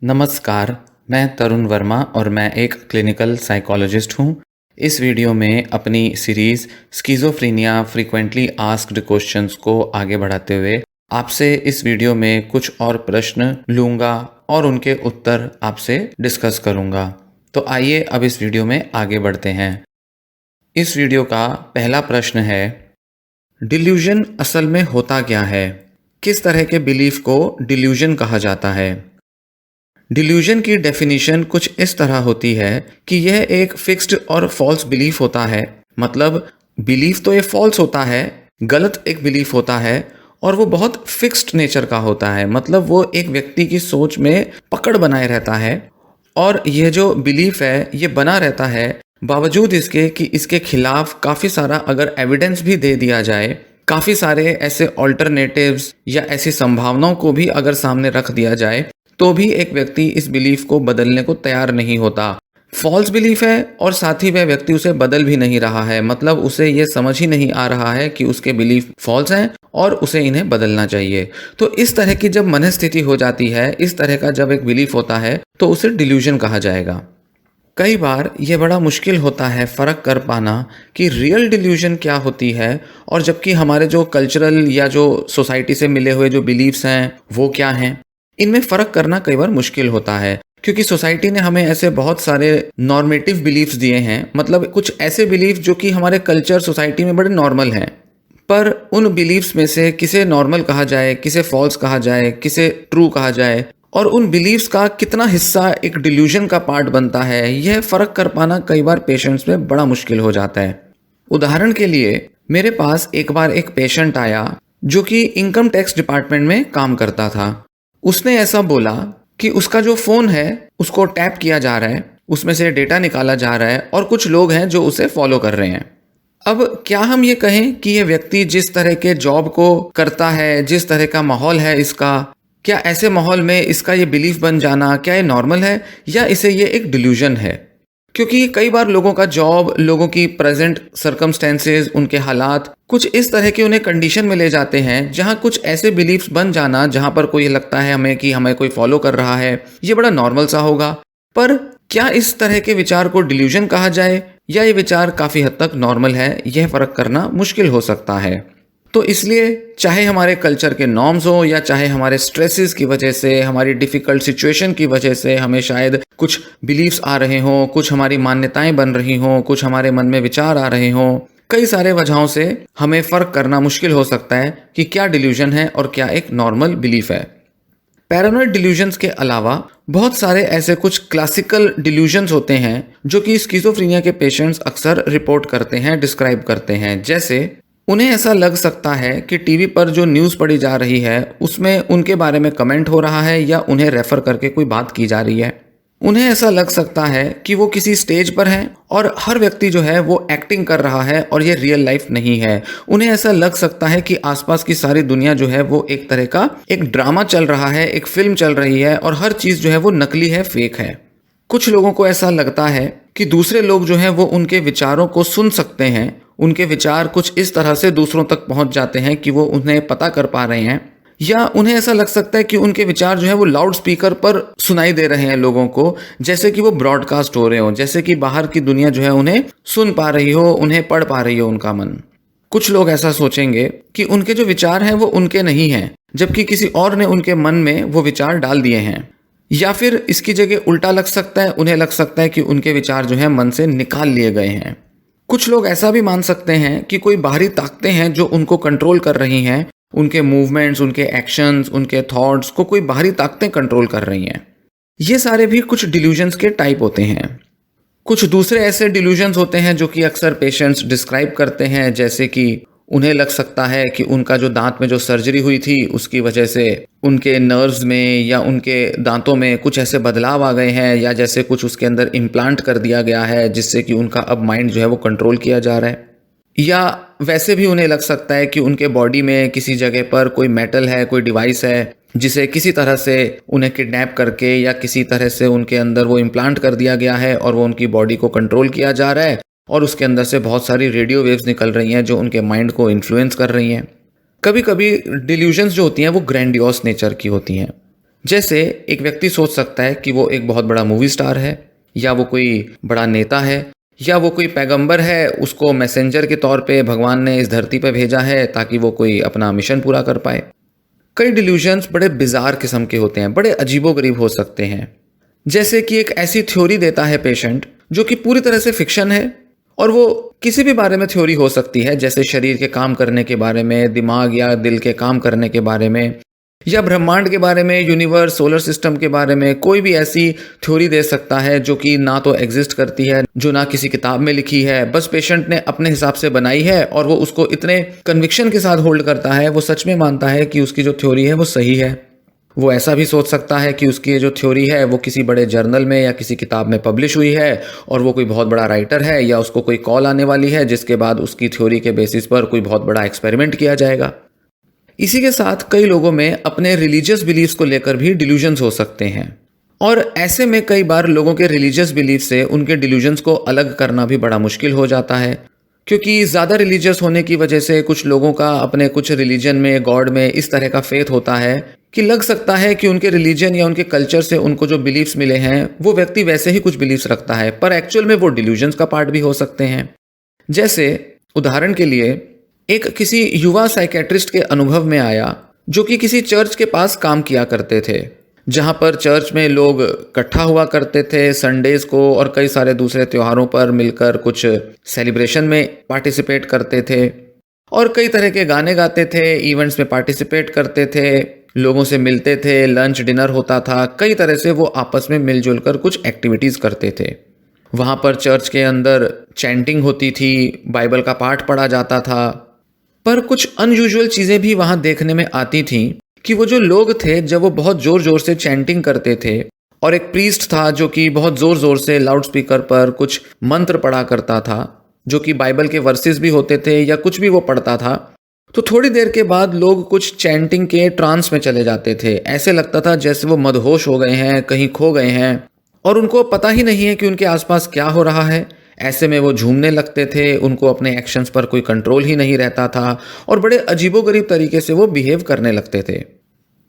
नमस्कार, मैं तरुण वर्मा और मैं एक क्लिनिकल साइकोलॉजिस्ट हूँ। इस वीडियो में अपनी series schizophrenia frequently asked questions को आगे बढ़ाते हुए आपसे इस वीडियो में कुछ और प्रश्न लूँगा और उनके उत्तर आपसे डिस्कस करूँगा। तो आइए अब इस वीडियो में आगे बढ़ते हैं। इस वीडियो का पहला प्रश्न है, डिल्यूजन असल में होता क्या है? किस तरह के बिलीफ को डिल्यूजन कहा जाता है? डिल्यूजन की डेफिनेशन कुछ इस तरह होती है कि यह एक फिक्स्ड और फॉल्स बिलीफ होता है। मतलब बिलीफ तो ये फॉल्स होता है, गलत एक बिलीफ होता है और वो बहुत फिक्स्ड नेचर का होता है। मतलब वो एक व्यक्ति की सोच में पकड़ बनाए रहता है और यह जो बिलीफ है ये बना रहता है बावजूद इसके कि इसके खिलाफ काफ़ी सारा अगर एविडेंस भी दे दिया जाए, काफ़ी सारे ऐसे ऑल्टरनेटिव्स या ऐसी संभावनाओं को भी अगर सामने रख दिया जाए, तो भी एक व्यक्ति इस बिलीफ को बदलने को तैयार नहीं होता। फॉल्स बिलीफ है और साथ ही वह व्यक्ति उसे बदल भी नहीं रहा है। मतलब उसे ये समझ ही नहीं आ रहा है कि उसके बिलीफ फॉल्स हैं और उसे इन्हें बदलना चाहिए। तो इस तरह की जब मनस्थिति हो जाती है, इस तरह का जब एक बिलीफ होता है, तो उसे डिल्यूजन कहा जाएगा। कई बार ये बड़ा मुश्किल होता है फ़र्क कर पाना कि रियल डिल्यूजन क्या होती है और जबकि हमारे जो कल्चरल या जो सोसाइटी से मिले हुए जो बिलीव्स हैं वो क्या हैं। इनमें फ़र्क करना कई बार मुश्किल होता है क्योंकि सोसाइटी ने हमें ऐसे बहुत सारे नॉर्मेटिव बिलीव्स दिए हैं। मतलब कुछ ऐसे बिलीफ जो कि हमारे कल्चर सोसाइटी में बड़े नॉर्मल हैं, पर उन बिलीव्स में से किसे नॉर्मल कहा जाए, किसे फॉल्स कहा जाए, किसे ट्रू कहा जाए और उन बिलीव्स का कितना हिस्सा एक डिल्यूजन का पार्ट बनता है, यह फ़र्क कर पाना कई बार पेशेंट्स में बड़ा मुश्किल हो जाता है। उदाहरण के लिए मेरे पास एक बार एक पेशेंट आया जो कि इनकम टैक्स डिपार्टमेंट में काम करता था। उसने ऐसा बोला कि उसका जो फ़ोन है उसको टैप किया जा रहा है, उसमें से डेटा निकाला जा रहा है और कुछ लोग हैं जो उसे फॉलो कर रहे हैं। अब क्या हम ये कहें कि ये व्यक्ति जिस तरह के जॉब को करता है, जिस तरह का माहौल है इसका, क्या ऐसे माहौल में इसका ये बिलीफ बन जाना क्या ये नॉर्मल है या इसे ये एक डिल्यूजन है? क्योंकि कई बार लोगों का जॉब, लोगों की प्रेजेंट सर्कमस्टेंसेस, उनके हालात कुछ इस तरह के उन्हें कंडीशन में ले जाते हैं जहां कुछ ऐसे बिलीफ्स बन जाना जहां पर कोई लगता है हमें कि हमें कोई फॉलो कर रहा है, ये बड़ा नॉर्मल सा होगा। पर क्या इस तरह के विचार को डिल्यूजन कहा जाए या ये विचार काफ़ी हद तक नॉर्मल है, यह फ़र्क करना मुश्किल हो सकता है। तो इसलिए चाहे हमारे कल्चर के नॉर्म्स हो या चाहे हमारे स्ट्रेसेस की वजह से, हमारी डिफ़िकल्ट सिचुएशन की वजह से हमें शायद कुछ बिलीव्स आ रहे हों, कुछ हमारी मान्यताएं बन रही हों, कुछ हमारे मन में विचार आ रहे हों, कई सारे वजहों से हमें फ़र्क करना मुश्किल हो सकता है कि क्या डिल्यूजन है और क्या एक नॉर्मल बिलीफ है। पैरानॉइड डिल्यूजन्स के अलावा बहुत सारे ऐसे कुछ क्लासिकल डिल्यूजन्स होते हैं जो कि स्किज़ोफ्रेनिया के पेशेंट्स अक्सर रिपोर्ट करते हैं, डिस्क्राइब करते हैं। जैसे उन्हें ऐसा लग सकता है कि टीवी पर जो न्यूज़ पढ़ी जा रही है उसमें उनके बारे में कमेंट हो रहा है या उन्हें रेफ़र करके कोई बात की जा रही है। उन्हें ऐसा लग सकता है कि वो किसी स्टेज पर हैं और हर व्यक्ति जो है वो एक्टिंग कर रहा है और ये रियल लाइफ नहीं है। उन्हें ऐसा लग सकता है कि आसपास की सारी दुनिया जो है वो एक तरह का एक ड्रामा चल रहा है, एक फिल्म चल रही है और हर चीज़ जो है वो नकली है, फेक है। कुछ लोगों को ऐसा लगता है कि दूसरे लोग जो हैं वो उनके विचारों को सुन सकते हैं, उनके विचार कुछ इस तरह से दूसरों तक पहुंच जाते हैं कि वो उन्हें पता कर पा रहे हैं, या उन्हें ऐसा लग सकता है कि उनके विचार जो है वो लाउड स्पीकर पर सुनाई दे रहे हैं लोगों को, जैसे कि वो ब्रॉडकास्ट हो रहे हो, जैसे कि बाहर की दुनिया जो है उन्हें सुन पा रही हो, उन्हें पढ़ पा रही हो उनका मन। कुछ लोग ऐसा सोचेंगे कि उनके जो विचार हैं वो उनके नहीं हैं, जबकि किसी और ने उनके मन में वो विचार डाल दिए हैं। या फिर इसकी जगह उल्टा लग सकता है, उन्हें लग सकता है कि उनके विचार जो है मन से निकाल लिए गए हैं। कुछ लोग ऐसा भी मान सकते हैं कि कोई बाहरी ताकतें हैं जो उनको कंट्रोल कर रही हैं, उनके मूवमेंट्स, उनके एक्शंस, उनके थॉट्स को कोई बाहरी ताकतें कंट्रोल कर रही हैं। ये सारे भी कुछ डिल्यूजन्स के टाइप होते हैं। कुछ दूसरे ऐसे डिल्यूजन्स होते हैं जो कि अक्सर पेशेंट्स डिस्क्राइब करते हैं, जैसे कि उन्हें लग सकता है कि उनका जो दांत में जो सर्जरी हुई थी उसकी वजह से उनके नर्व्स में या उनके दांतों में कुछ ऐसे बदलाव आ गए हैं, या जैसे कुछ उसके अंदर इम्प्लांट कर दिया गया है जिससे कि उनका अब माइंड जो है वो कंट्रोल किया जा रहा है। या वैसे भी उन्हें लग सकता है कि उनके बॉडी में किसी जगह पर कोई मेटल है, कोई डिवाइस है जिसे किसी तरह से उन्हें किडनैप करके या किसी तरह से उनके अंदर वो इम्प्लांट कर दिया गया है और वो उनकी बॉडी को कंट्रोल किया जा रहा है और उसके अंदर से बहुत सारी रेडियो वेव्स निकल रही हैं जो उनके माइंड को इन्फ्लुएंस कर रही हैं। कभी कभी डिल्यूजन्स जो होती हैं वो ग्रैंडियोस नेचर की होती हैं। जैसे एक व्यक्ति सोच सकता है कि वो एक बहुत बड़ा मूवी स्टार है, या वो कोई बड़ा नेता है, या वो कोई पैगंबर है, उसको मैसेंजर के तौर पे भगवान ने इस धरती पे भेजा है ताकि वो कोई अपना मिशन पूरा कर पाए। कई डिल्यूजन्स बड़े बिजार किस्म के होते हैं, बड़े अजीबोगरीब हो सकते हैं। जैसे कि एक ऐसी थ्योरी देता है पेशेंट जो कि पूरी तरह से फिक्शन है, और वो किसी भी बारे में थ्योरी हो सकती है, जैसे शरीर के काम करने के बारे में, दिमाग या दिल के काम करने के बारे में, या ब्रह्मांड के बारे में, यूनिवर्स, सोलर सिस्टम के बारे में। कोई भी ऐसी थ्योरी दे सकता है जो कि ना तो एग्जिस्ट करती है, जो ना किसी किताब में लिखी है, बस पेशेंट ने अपने हिसाब से बनाई है और वो उसको इतने कन्विक्शन के साथ होल्ड करता है, वो सच में मानता है कि उसकी जो थ्योरी है वो सही है। वो ऐसा भी सोच सकता है कि उसकी जो थ्योरी है वो किसी बड़े जर्नल में या किसी किताब में पब्लिश हुई है, और वो कोई बहुत बड़ा राइटर है, या उसको कोई कॉल आने वाली है जिसके बाद उसकी थ्योरी के बेसिस पर कोई बहुत बड़ा एक्सपेरिमेंट किया जाएगा। इसी के साथ कई लोगों में अपने रिलीजियस बिलीफ्स को लेकर भी डिल्यूजन्स हो सकते हैं, और ऐसे में कई बार लोगों के रिलीजियस बिलीफ से उनके डिल्यूजन्स को अलग करना भी बड़ा मुश्किल हो जाता है, क्योंकि ज़्यादा रिलीजियस होने की वजह से कुछ लोगों का अपने कुछ रिलीजन में, गॉड में इस तरह का फेथ होता है कि लग सकता है कि उनके रिलीजन या उनके कल्चर से उनको जो बिलीफ्स मिले हैं वो व्यक्ति वैसे ही कुछ बिलीफ्स रखता है, पर एक्चुअल में वो डिल्यूजन्स का पार्ट भी हो सकते हैं। जैसे उदाहरण के लिए एक किसी युवा साइकेट्रिस्ट के अनुभव में आया जो कि किसी चर्च के पास काम किया करते थे, जहां पर चर्च में लोग इकट्ठा हुआ करते थे संडेज को, और कई सारे दूसरे त्योहारों पर मिलकर कुछ सेलिब्रेशन में पार्टिसिपेट करते थे, और कई तरह के गाने गाते थे, इवेंट्स में पार्टिसिपेट करते थे, लोगों से मिलते थे, लंच डिनर होता था, कई तरह से वो आपस में मिलजुल कर कुछ एक्टिविटीज़ करते थे। वहाँ पर चर्च के अंदर चैंटिंग होती थी, बाइबल का पाठ पढ़ा जाता था, पर कुछ अनयूजुअल चीज़ें भी वहाँ देखने में आती थीं कि वो जो लोग थे, जब वो बहुत ज़ोर ज़ोर से चैंटिंग करते थे, और एक प्रीस्ट था जो कि बहुत ज़ोर ज़ोर से लाउड स्पीकर पर कुछ मंत्र पढ़ा करता था, जो कि बाइबल के वर्सेस भी होते थे या कुछ भी वो पढ़ता था, तो थोड़ी देर के बाद लोग कुछ चैंटिंग के ट्रांस में चले जाते थे। ऐसे लगता था जैसे वो मदहोश हो गए हैं, कहीं खो गए हैं, और उनको पता ही नहीं है कि उनके आसपास क्या हो रहा है। ऐसे में वो झूमने लगते थे, उनको अपने एक्शंस पर कोई कंट्रोल ही नहीं रहता था, और बड़े अजीबोगरीब तरीके से वो बिहेव करने लगते थे।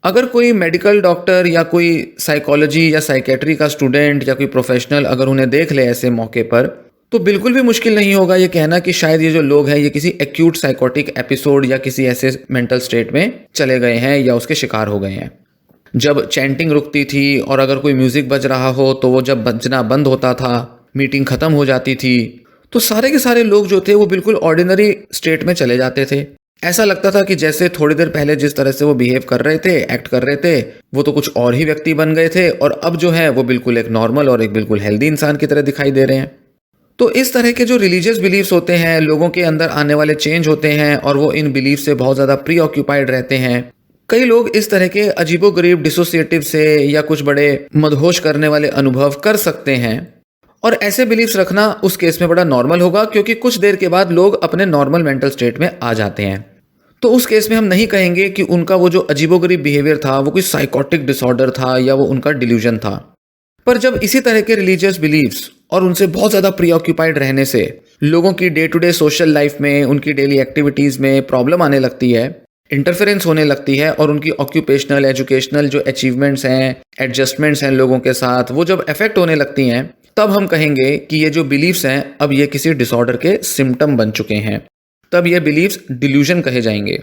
अगर कोई मेडिकल डॉक्टर या कोई साइकोलॉजी या साइकेट्री का स्टूडेंट या कोई प्रोफेशनल अगर उन्हें देख ले ऐसे मौके पर, तो बिल्कुल भी मुश्किल नहीं होगा ये कहना कि शायद ये जो लोग हैं ये किसी एक्यूट साइकोटिक एपिसोड या किसी ऐसे मेंटल स्टेट में चले गए हैं या उसके शिकार हो गए हैं। जब चैंटिंग रुकती थी और अगर कोई म्यूजिक बज रहा हो तो वो जब बजना बंद होता था, मीटिंग खत्म हो जाती थी, तो सारे के सारे लोग जो थे वो बिल्कुल ऑर्डिनरी स्टेट में चले जाते थे। ऐसा लगता था कि जैसे थोड़ी देर पहले जिस तरह से वो बिहेव कर रहे थे, एक्ट कर रहे थे, वो तो कुछ और ही व्यक्ति बन गए थे, और अब जो है वो बिल्कुल एक नॉर्मल और एक बिल्कुल हेल्दी इंसान की तरह दिखाई दे रहे हैं। तो इस तरह के जो रिलीजियस बिलीफ्स होते हैं, लोगों के अंदर आने वाले चेंज होते हैं, और वो इन बिलीफ से बहुत ज़्यादा प्री ऑक्यूपाइड रहते हैं। कई लोग इस तरह के अजीबोगरीब डिसोसिएटिव से या कुछ बड़े मदहोश करने वाले अनुभव कर सकते हैं, और ऐसे बिलीफ्स रखना उस केस में बड़ा नॉर्मल होगा, क्योंकि कुछ देर के बाद लोग अपने नॉर्मल मेंटल स्टेट में आ जाते हैं। तो उस केस में हम नहीं कहेंगे कि उनका वो जो अजीबोगरीब बिहेवियर था वो कोई साइकोटिक डिसऑर्डर था या वो उनका डिल्यूजन था। पर जब इसी तरह के रिलीजियस बिलीफ्स और उनसे बहुत ज़्यादा प्रीऑक्यूपाइड रहने से लोगों की day to day social life में, उनकी डेली एक्टिविटीज़ में प्रॉब्लम आने लगती है, इंटरफेरेंस होने लगती है, और उनकी ऑक्यूपेशनल, एजुकेशनल जो अचीवमेंट्स हैं, एडजस्टमेंट्स हैं लोगों के साथ, वो जब अफेक्ट होने लगती हैं, तब हम कहेंगे कि ये जो बिलीफ्स हैं अब ये किसी डिसऑर्डर के सिम्टम बन चुके हैं। तब ये बिलीफ्स डिल्यूजन कहे जाएंगे।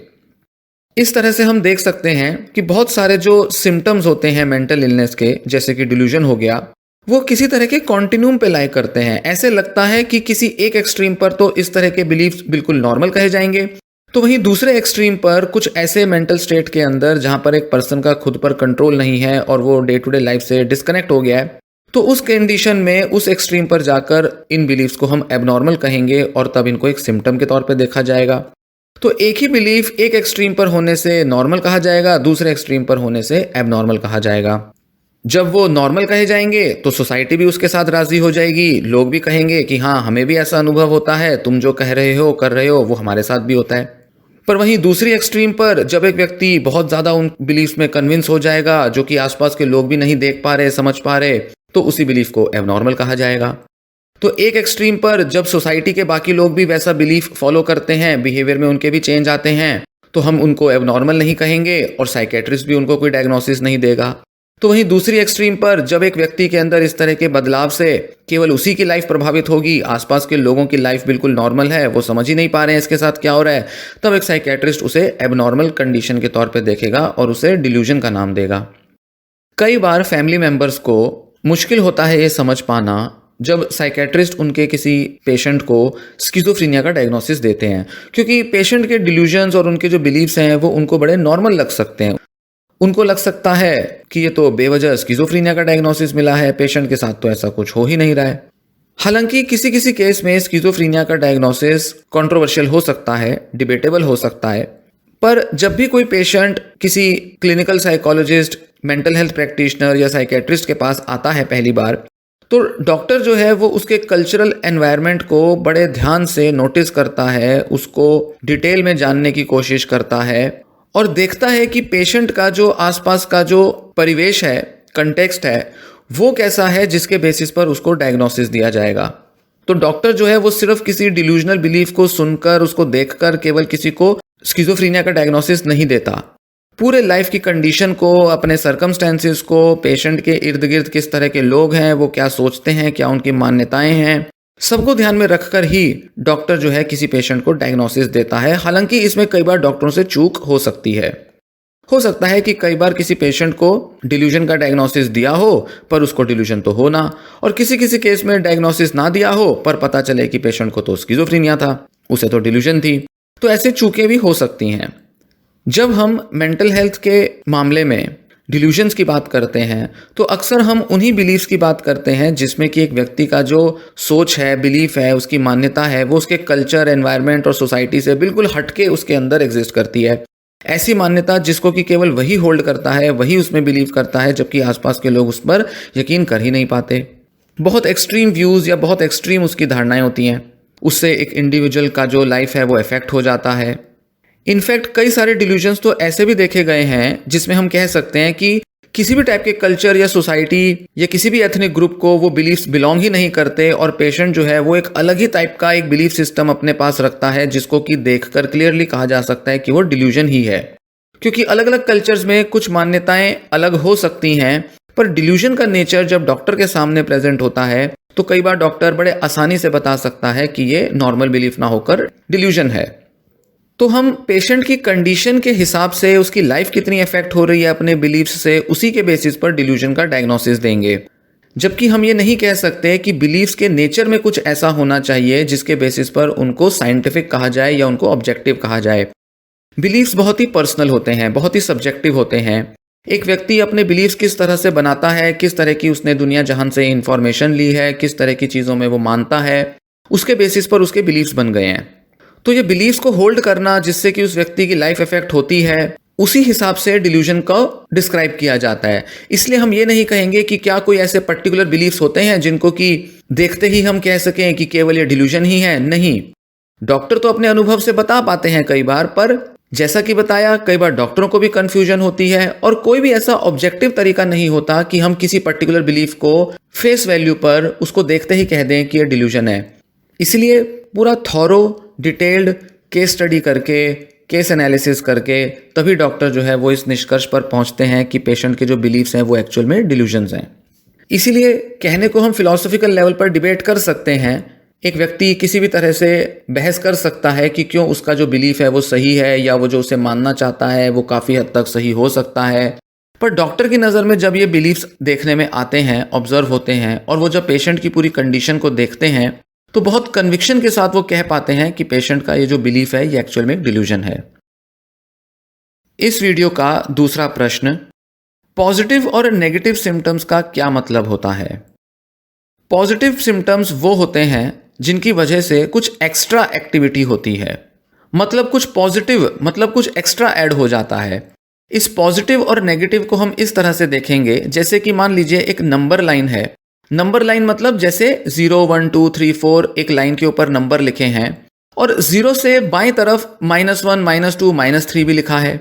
इस तरह से हम देख सकते हैं कि बहुत सारे जो सिम्टम्स होते हैं मेंटल इलनेस के, जैसे कि डिल्यूजन हो गया, वो किसी तरह के कॉन्टिन्यूम पे लाई करते हैं। ऐसे लगता है कि किसी एक एक्सट्रीम पर तो इस तरह के बिलीफ्स बिल्कुल नॉर्मल कहे जाएंगे, तो वहीं दूसरे एक्सट्रीम पर कुछ ऐसे मेंटल स्टेट के अंदर जहां पर एक पर्सन का खुद पर कंट्रोल नहीं है और वो डे टू डे लाइफ से डिस्कनेक्ट हो गया है, तो उस कंडीशन में उस एक्सट्रीम पर जाकर इन बिलीफ्स को हम एबनॉर्मल कहेंगे, और तब इनको एक सिम्टम के तौर पर देखा जाएगा। तो एक ही बिलीफ एक एक्सट्रीम पर होने से नॉर्मल कहा जाएगा, दूसरे एक्सट्रीम पर होने से एबनॉर्मल कहा जाएगा। जब वो नॉर्मल कहे जाएंगे तो सोसाइटी भी उसके साथ राजी हो जाएगी, लोग भी कहेंगे कि हाँ, हमें भी ऐसा अनुभव होता है, तुम जो कह रहे हो, कर रहे हो, वो हमारे साथ भी होता है। पर वहीं दूसरी एक्सट्रीम पर जब एक व्यक्ति बहुत ज़्यादा उन बिलीफ्स में कन्विंस हो जाएगा, जो कि आसपास के लोग भी नहीं देख पा रहे, समझ पा रहे, तो उसी बिलीफ को एबनॉर्मल कहा जाएगा। तो एक एक्सट्रीम पर जब सोसाइटी के बाकी लोग भी वैसा बिलीफ फॉलो करते हैं, बिहेवियर में उनके भी चेंज आते हैं, तो हम उनको एबनॉर्मल नहीं कहेंगे और साइकेट्रिस्ट भी उनको कोई डायग्नोसिस नहीं देगा। तो वहीं दूसरी एक्सट्रीम पर जब एक व्यक्ति के अंदर इस तरह के बदलाव से केवल उसी की लाइफ प्रभावित होगी, आसपास के लोगों की लाइफ बिल्कुल नॉर्मल है, वो समझ ही नहीं पा रहे हैं इसके साथ क्या हो रहा है, तब एक साइकेट्रिस्ट उसे एबनॉर्मल कंडीशन के तौर पे देखेगा और उसे डिल्यूजन का नाम देगा। कई बार फैमिली मेंबर्स को मुश्किल होता है ये समझ पाना जब साइकेट्रिस्ट उनके किसी पेशेंट को स्किज़ोफ्रेनिया का डायग्नोसिस देते हैं, क्योंकि पेशेंट के डिल्यूजन्स और उनके जो बिलीव्स हैं वो उनको बड़े नॉर्मल लग सकते हैं। उनको लग सकता है कि ये तो बेवजह स्किज़ोफ्रेनिया का डायग्नोसिस मिला है, पेशेंट के साथ तो ऐसा कुछ हो ही नहीं रहा है। हालांकि किसी किसी केस में स्किज़ोफ्रेनिया का डायग्नोसिस कंट्रोवर्शियल हो सकता है, डिबेटेबल हो सकता है, पर जब भी कोई पेशेंट किसी clinical psychologist, mental health practitioner या साइकेट्रिस्ट के पास आता है पहली बार, तो डॉक्टर जो है वो उसके कल्चरल एनवायरनमेंट को बड़े ध्यान से नोटिस करता है, उसको डिटेल में जानने की कोशिश करता है और देखता है कि पेशेंट का जो आसपास का जो परिवेश है, कंटेक्स्ट है, वो कैसा है जिसके बेसिस पर उसको डायग्नोसिस दिया जाएगा। तो डॉक्टर जो है वो सिर्फ किसी डिल्यूजनल बिलीफ को सुनकर, उसको देखकर केवल किसी को स्किज़ोफ्रेनिया का डायग्नोसिस नहीं देता। पूरे लाइफ की कंडीशन को, अपने सर्कमस्टेंसेस को, पेशेंट के इर्द गिर्द किस तरह के लोग हैं, वो क्या सोचते हैं, क्या उनकी मान्यताएं हैं, सबको ध्यान में रखकर ही डॉक्टर जो है किसी पेशेंट को डायग्नोसिस देता है। हालांकि इसमें कई बार डॉक्टरों से चूक हो सकती है। हो सकता है कि कई बार किसी पेशेंट को डिल्यूजन का डायग्नोसिस दिया हो पर उसको डिल्यूजन तो हो ना, और किसी किसी केस में डायग्नोसिस ना दिया हो पर पता चले कि पेशेंट को तो स्किज़ोफ्रेनिया था, उसे तो डिल्यूजन थी। तो ऐसे चूकें भी हो सकती हैं। जब हम मेंटल हेल्थ के मामले में डिल्यूजन्स की बात करते हैं तो अक्सर हम उन्हीं बिलीफ्स की बात करते हैं जिसमें कि एक व्यक्ति का जो सोच है, बिलीफ है, उसकी मान्यता है, वो उसके कल्चर, एनवायरनमेंट और सोसाइटी से बिल्कुल हटके उसके अंदर एग्जिस्ट करती है। ऐसी मान्यता जिसको कि केवल वही होल्ड करता है, वही उसमें बिलीव करता है, जबकि आसपास के लोग उस पर यकीन कर ही नहीं पाते। बहुत एक्सट्रीम व्यूज़ या बहुत एक्सट्रीम उसकी धारणाएं होती हैं, उससे एक इंडिविजुअल का जो लाइफ है वो इफेक्ट हो जाता है। इनफैक्ट कई सारे डिल्यूजन्स तो ऐसे भी देखे गए हैं जिसमें हम कह सकते हैं कि किसी भी टाइप के कल्चर या सोसाइटी या किसी भी एथनिक ग्रुप को वो बिलीफ्स बिलोंग ही नहीं करते और पेशेंट जो है वो एक अलग ही टाइप का एक बिलीफ सिस्टम अपने पास रखता है जिसको कि देखकर क्लियरली कहा जा सकता है कि वो डिल्यूजन ही है। क्योंकि अलग अलग कल्चर्स में कुछ मान्यताएं अलग हो सकती हैं, पर डिल्यूजन का नेचर जब डॉक्टर के सामने प्रेजेंट होता है तो कई बार डॉक्टर बड़े आसानी से बता सकता है कि ये नॉर्मल बिलीफ ना होकर डिल्यूजन है। तो हम पेशेंट की कंडीशन के हिसाब से, उसकी लाइफ कितनी इफेक्ट हो रही है अपने बिलीफ्स से, उसी के बेसिस पर डिल्यूजन का डायग्नोसिस देंगे। जबकि हम ये नहीं कह सकते कि बिलीफ्स के नेचर में कुछ ऐसा होना चाहिए जिसके बेसिस पर उनको साइंटिफिक कहा जाए या उनको ऑब्जेक्टिव कहा जाए। बिलीफ्स बहुत ही पर्सनल होते हैं, बहुत ही सब्जेक्टिव होते हैं। एक व्यक्ति अपने बिलीफ्स किस तरह से बनाता है, किस तरह की उसने दुनिया जहान से इंफॉर्मेशन ली है, किस तरह की चीज़ों में वो मानता है, उसके बेसिस पर उसके बिलीफ्स बन गए हैं। तो ये बिलीफ्स को होल्ड करना जिससे कि उस व्यक्ति की लाइफ इफेक्ट होती है, उसी हिसाब से डिल्यूजन को डिस्क्राइब किया जाता है। इसलिए हम ये नहीं कहेंगे कि क्या कोई ऐसे पर्टिकुलर बिलीफ्स होते हैं जिनको कि देखते ही हम कह सकें कि केवल ये डिल्यूजन ही है। नहीं, डॉक्टर तो अपने अनुभव से बता पाते हैं कई बार, पर जैसा कि बताया कई बार डॉक्टरों को भी कंफ्यूजन होती है और कोई भी ऐसा ऑब्जेक्टिव तरीका नहीं होता कि हम किसी पर्टिकुलर बिलीफ को फेस वैल्यू पर उसको देखते ही कह दें कि ये डिल्यूजन है। इसलिए पूरा थॉरो, डिटेल्ड केस स्टडी करके, केस एनालिसिस करके तभी डॉक्टर जो है वो इस निष्कर्ष पर पहुंचते हैं कि पेशेंट के जो बिलीफ्स हैं वो एक्चुअल में डिल्यूजन्स हैं। इसीलिए कहने को हम फिलोसॉफिकल लेवल पर डिबेट कर सकते हैं। एक व्यक्ति किसी भी तरह से बहस कर सकता है कि क्यों उसका जो बिलीफ है वो सही है या वो जो उसे मानना चाहता है वो काफ़ी हद तक सही हो सकता है। पर डॉक्टर की नज़र में जब ये बिलीफ्स देखने में आते हैं, ऑब्जर्व होते हैं और वो जब पेशेंट की पूरी कंडीशन को देखते हैं तो बहुत कन्विक्शन के साथ वो कह पाते हैं कि पेशेंट का ये जो बिलीफ है ये एक्चुअल में एक डिल्यूजन है। इस वीडियो का दूसरा प्रश्न, पॉजिटिव और नेगेटिव सिम्टम्स का क्या मतलब होता है? पॉजिटिव सिम्टम्स वो होते हैं जिनकी वजह से कुछ एक्स्ट्रा एक्टिविटी होती है, मतलब कुछ पॉजिटिव, मतलब कुछ एक्स्ट्रा ऐड हो जाता है। इस पॉजिटिव और नेगेटिव को हम इस तरह से देखेंगे जैसे कि मान लीजिए एक नंबर लाइन है। नंबर लाइन मतलब जैसे 0, 1, 2, 3, 4 एक लाइन के ऊपर नंबर लिखे हैं और 0 से बाएं तरफ -1, -2, -3 भी लिखा है।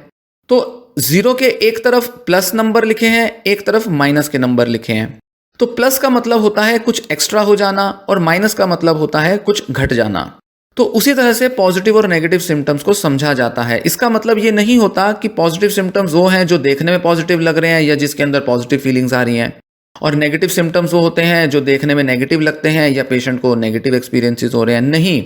तो 0 के एक तरफ प्लस नंबर लिखे हैं, एक तरफ माइनस के नंबर लिखे हैं। तो प्लस का मतलब होता है कुछ एक्स्ट्रा हो जाना और माइनस का मतलब होता है कुछ घट जाना। तो उसी तरह से पॉजिटिव और नेगेटिव सिम्टम्स को समझा जाता है। इसका मतलब ये नहीं होता कि पॉजिटिव सिम्टम्स वो हैं जो देखने में पॉजिटिव लग रहे हैं या जिसके अंदर पॉजिटिव फीलिंग्स आ रही हैं, और नेगेटिव सिम्टम्स वो होते हैं जो देखने में नेगेटिव लगते हैं या पेशेंट को नेगेटिव एक्सपीरियंसेस हो रहे हैं। नहीं,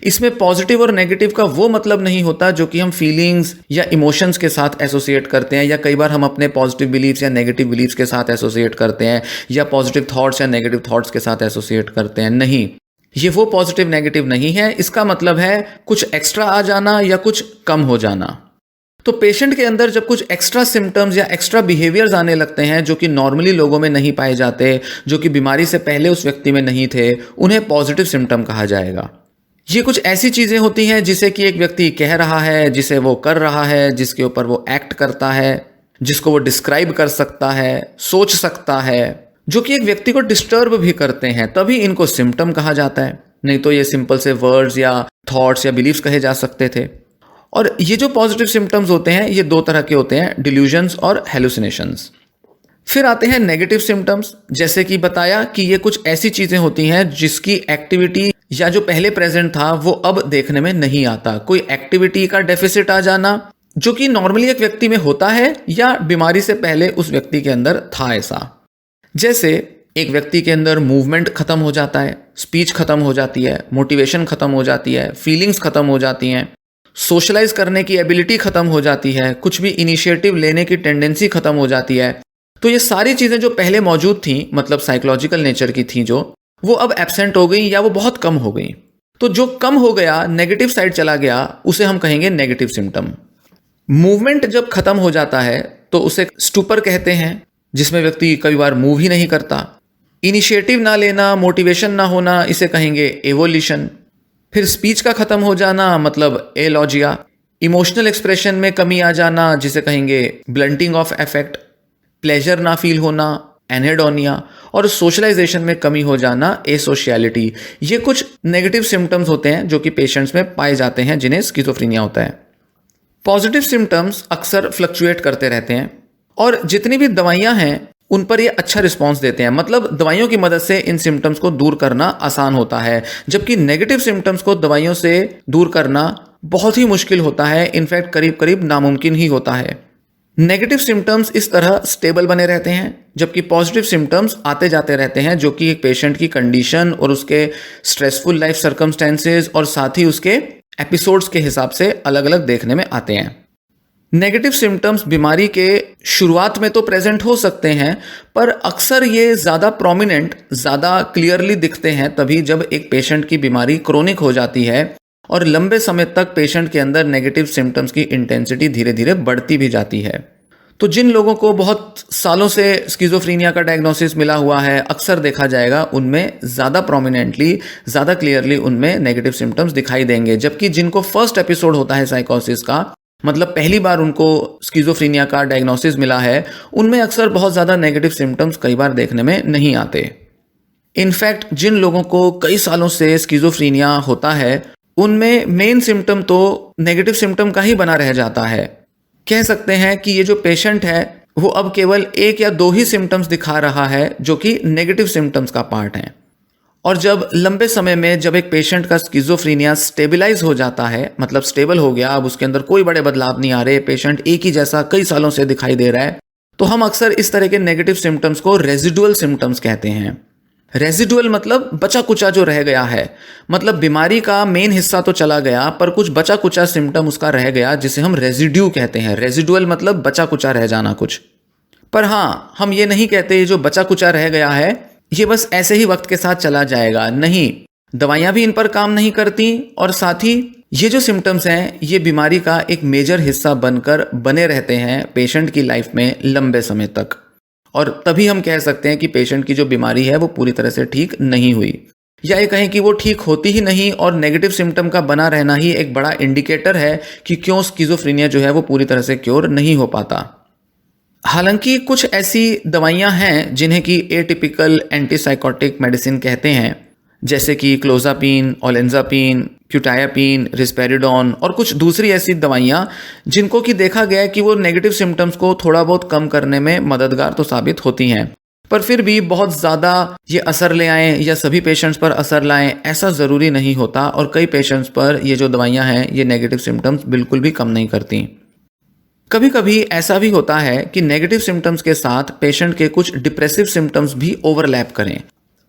इसमें पॉजिटिव और नेगेटिव का वो मतलब नहीं होता जो कि हम फीलिंग्स या इमोशंस के साथ एसोसिएट करते हैं, या कई बार हम अपने पॉजिटिव बिलीव्स या नेगेटिव बिलीव्स के साथ एसोसिएट करते हैं, या पॉजिटिव थॉट्स या नेगेटिव थॉट्स के साथ एसोसिएट करते हैं। नहीं, ये वो पॉजिटिव नेगेटिव नहीं है। इसका मतलब है कुछ एक्स्ट्रा आ जाना या कुछ कम हो जाना। तो पेशेंट के अंदर जब कुछ एक्स्ट्रा सिम्टम्स या एक्स्ट्रा बिहेवियर्स आने लगते हैं जो कि नॉर्मली लोगों में नहीं पाए जाते, जो कि बीमारी से पहले उस व्यक्ति में नहीं थे, उन्हें पॉजिटिव सिम्टम कहा जाएगा। ये कुछ ऐसी चीजें होती हैं जिसे कि एक व्यक्ति कह रहा है, जिसे वो कर रहा है, जिसके ऊपर वो एक्ट करता है, जिसको वो डिस्क्राइब कर सकता है, सोच सकता है, जो कि एक व्यक्ति को डिस्टर्ब भी करते हैं, तभी इनको सिम्टम कहा जाता है। नहीं तो ये सिंपल से वर्ड्स या थॉट्स या बिलीव्स कहे जा सकते थे। और ये जो पॉजिटिव सिम्टम्स होते हैं ये दो तरह के होते हैं, डिल्यूजन्स और हेलुसिनेशंस। फिर आते हैं नेगेटिव सिम्टम्स। जैसे कि बताया कि ये कुछ ऐसी चीजें होती हैं जिसकी एक्टिविटी या जो पहले प्रेजेंट था वो अब देखने में नहीं आता। कोई एक्टिविटी का डेफिसिट आ जाना जो कि नॉर्मली एक व्यक्ति में होता है या बीमारी से पहले उस व्यक्ति के अंदर था ऐसा। जैसे एक व्यक्ति के अंदर मूवमेंट खत्म हो जाता है, स्पीच खत्म हो जाती है, मोटिवेशन खत्म हो जाती है, फीलिंग्स खत्म हो जाती हैं, सोशलाइज करने की एबिलिटी खत्म हो जाती है, कुछ भी इनिशिएटिव लेने की टेंडेंसी खत्म हो जाती है। तो ये सारी चीजें जो पहले मौजूद थी, मतलब साइकोलॉजिकल नेचर की थी, जो वो अब एब्सेंट हो गई या वो बहुत कम हो गई। तो जो कम हो गया, नेगेटिव साइड चला गया, उसे हम कहेंगे नेगेटिव सिम्टम। मूवमेंट जब खत्म हो जाता है तो उसे स्टूपर कहते हैं, जिसमें व्यक्ति कई बार मूव ही नहीं करता। इनिशिएटिव ना लेना, मोटिवेशन ना होना, इसे कहेंगे एवोल्यूशन। फिर स्पीच का खत्म हो जाना मतलब एलॉजिया। इमोशनल एक्सप्रेशन में कमी आ जाना जिसे कहेंगे ब्लंटिंग ऑफ अफेक्ट। प्लेजर ना फील होना, एनहेडोनिया। और सोशलाइजेशन में कमी हो जाना, एसोशियलिटी। ये कुछ नेगेटिव सिम्टम्स होते हैं जो कि पेशेंट्स में पाए जाते हैं जिन्हें स्किज़ोफ्रेनिया होता है। पॉजिटिव सिम्टम्स अक्सर फ्लक्चुएट करते रहते हैं और जितनी भी दवाइयां हैं उन पर ये अच्छा रिस्पॉन्स देते हैं। मतलब दवाइयों की मदद से इन सिम्टम्स को दूर करना आसान होता है, जबकि नेगेटिव सिम्टम्स को दवाइयों से दूर करना बहुत ही मुश्किल होता है। इनफैक्ट करीब करीब नामुमकिन ही होता है। नेगेटिव सिम्टम्स इस तरह स्टेबल बने रहते हैं, जबकि पॉजिटिव सिम्टम्स आते जाते रहते हैं, जो कि एक पेशेंट की कंडीशन और उसके स्ट्रेसफुल लाइफ सर्कमस्टेंसेस और साथ ही उसके एपिसोड्स के हिसाब से अलग अलग देखने में आते हैं। नेगेटिव सिम्टम्स बीमारी के शुरुआत में तो प्रेजेंट हो सकते हैं, पर अक्सर ये ज़्यादा प्रोमिनेंट, ज़्यादा क्लियरली दिखते हैं तभी जब एक पेशेंट की बीमारी क्रोनिक हो जाती है और लंबे समय तक पेशेंट के अंदर नेगेटिव सिम्टम्स की इंटेंसिटी धीरे धीरे बढ़ती भी जाती है। तो जिन लोगों को बहुत सालों से स्किज़ोफ्रेनिया का डायग्नोसिस मिला हुआ है, अक्सर देखा जाएगा उनमें ज़्यादा प्रोमिनेंटली, ज़्यादा क्लियरली उनमें नेगेटिव सिम्टम्स दिखाई देंगे। जबकि जिनको फर्स्ट एपिसोड होता है साइकोसिस का, मतलब पहली बार उनको स्किज़ोफ्रेनिया का डायग्नोसिस मिला है, उनमें अक्सर बहुत ज़्यादा नेगेटिव सिम्टम्स कई बार देखने में नहीं आते। इनफैक्ट जिन लोगों को कई सालों से स्किज़ोफ्रेनिया होता है उनमें मेन सिम्टम तो नेगेटिव सिम्टम का ही बना रह जाता है। कह सकते हैं कि ये जो पेशेंट है वो अब केवल एक या दो ही सिम्टम्स दिखा रहा है जो कि नेगेटिव सिम्टम्स का पार्ट हैं। और जब लंबे समय में जब एक पेशेंट का स्किज़ोफ्रेनिया स्टेबलाइज हो जाता है, मतलब स्टेबल हो गया, अब उसके अंदर कोई बड़े बदलाव नहीं आ रहे, पेशेंट एक ही जैसा कई सालों से दिखाई दे रहा है, तो हम अक्सर इस तरह के नेगेटिव सिम्टम्स को रेजिडुअल सिम्टम्स कहते हैं। रेजिडुअल मतलब बचा कुचा जो रह गया है, मतलब बीमारी का मेन हिस्सा तो चला गया पर कुछ बचा कुचा सिम्टम उसका रह गया, जिसे हम रेजिड्यू कहते हैं। रेजिडुअल मतलब बचा कुचा रह जाना कुछ। पर हाँ, हम ये नहीं कहते जो बचा कुचा रह गया है ये बस ऐसे ही वक्त के साथ चला जाएगा। नहीं, दवाइयाँ भी इन पर काम नहीं करती और साथ ही ये जो सिम्टम्स हैं ये बीमारी का एक मेजर हिस्सा बनकर बने रहते हैं पेशेंट की लाइफ में लंबे समय तक। और तभी हम कह सकते हैं कि पेशेंट की जो बीमारी है वो पूरी तरह से ठीक नहीं हुई, या ये कहें कि वो ठीक होती ही नहीं और नेगेटिव सिम्टम का बना रहना ही एक बड़ा इंडिकेटर है कि क्यों स्किज़ोफ्रेनिया जो है वो पूरी तरह से क्योर नहीं हो पाता। हालांकि कुछ ऐसी दवाइयां हैं जिन्हें कि एटिपिकल एंटीसाइकोटिक मेडिसिन कहते हैं, जैसे कि क्लोज़ापिन, ओलेंजापिन, क्यूटायापिन, रिस्पेरिडोन और कुछ दूसरी ऐसी दवाइयां जिनको कि देखा गया है कि वो नेगेटिव सिम्टम्स को थोड़ा बहुत कम करने में मददगार तो साबित होती हैं। पर फिर भी बहुत ज़्यादा ये असर ले आएँ या सभी पेशेंट्स पर असर लाएँ, ऐसा ज़रूरी नहीं होता और कई पेशेंट्स पर ये जो दवाइयाँ हैं, ये नेगेटिव सिम्पटम्स बिल्कुल भी कम नहीं करती। कभी-कभी ऐसा भी होता है कि नेगेटिव सिम्पटम्स के साथ पेशेंट के कुछ डिप्रेसिव सिम्पटम्स भी ओवरलैप करें।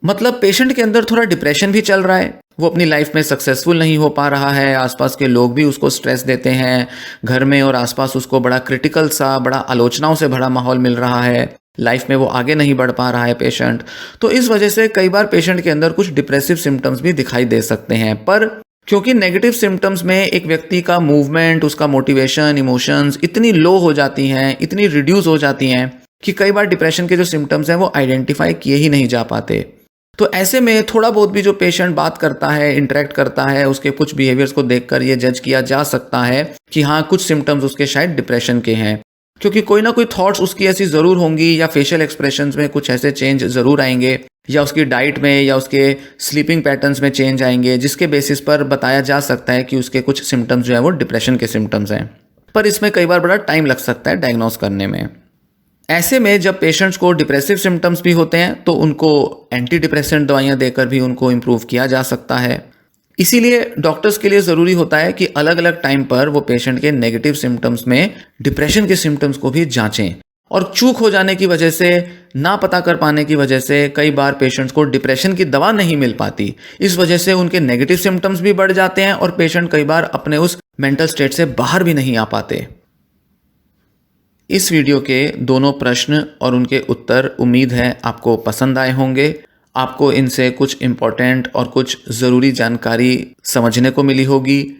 मतलब पेशेंट के अंदर थोड़ा डिप्रेशन भी चल रहा है, वो अपनी लाइफ में सक्सेसफुल नहीं हो पा रहा है, आसपास के लोग भी उसको स्ट्रेस देते हैं, घर में और आसपास उसको बड़ा क्रिटिकल सा, बड़ा आलोचनाओं से भरा माहौल मिल रहा है, लाइफ में वो आगे नहीं बढ़ पा रहा है पेशेंट। तो इस वजह से कई बार पेशेंट के अंदर कुछ डिप्रेसिव सिम्टम्स भी दिखाई दे सकते हैं। पर क्योंकि नेगेटिव सिम्टम्स में एक व्यक्ति का मूवमेंट, उसका मोटिवेशन, इमोशंस इतनी लो हो जाती हैं, इतनी रिड्यूस हो जाती हैं कि कई बार डिप्रेशन के जो सिम्टम्स हैं वो आइडेंटिफाई किए ही नहीं जा पाते। तो ऐसे में थोड़ा बहुत भी जो पेशेंट बात करता है, इंटरेक्ट करता है, उसके कुछ बिहेवियर्स को देखकर ये जज किया जा सकता है कि हाँ, कुछ सिम्टम्स उसके शायद डिप्रेशन के हैं। क्योंकि कोई ना कोई थॉट्स उसकी ऐसी ज़रूर होंगी या फेशियल एक्सप्रेशंस में कुछ ऐसे चेंज ज़रूर आएंगे या उसकी डाइट में या उसके स्लीपिंग पैटर्न्स में चेंज आएंगे, जिसके बेसिस पर बताया जा सकता है कि उसके कुछ सिम्टम्स जो है वो डिप्रेशन के सिम्टम्स हैं। पर इसमें कई बार बड़ा टाइम लग सकता है डायग्नोस करने में। ऐसे में जब पेशेंट्स को डिप्रेसिव सिम्टम्स भी होते हैं तो उनको एंटी डिप्रेसेंट दवाइयाँ देकर भी उनको इम्प्रूव किया जा सकता है। इसीलिए डॉक्टर्स के लिए ज़रूरी होता है कि अलग अलग टाइम पर वो पेशेंट के नेगेटिव सिम्टम्स में डिप्रेशन के सिम्टम्स को भी जांचें। और चूक हो जाने की वजह से, ना पता कर पाने की वजह से कई बार पेशेंट्स को डिप्रेशन की दवा नहीं मिल पाती। इस वजह से उनके नेगेटिव सिम्टम्स भी बढ़ जाते हैं और पेशेंट कई बार अपने उस मेंटल स्टेट से बाहर भी नहीं आ पाते। इस वीडियो के दोनों प्रश्न और उनके उत्तर उम्मीद है आपको पसंद आए होंगे। आपको इनसे कुछ इम्पोर्टेंट और कुछ ज़रूरी जानकारी समझने को मिली होगी।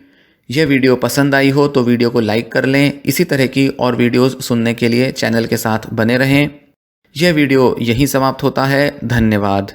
यह वीडियो पसंद आई हो तो वीडियो को लाइक कर लें। इसी तरह की और वीडियोस सुनने के लिए चैनल के साथ बने रहें। यह वीडियो यहीं समाप्त होता है। धन्यवाद।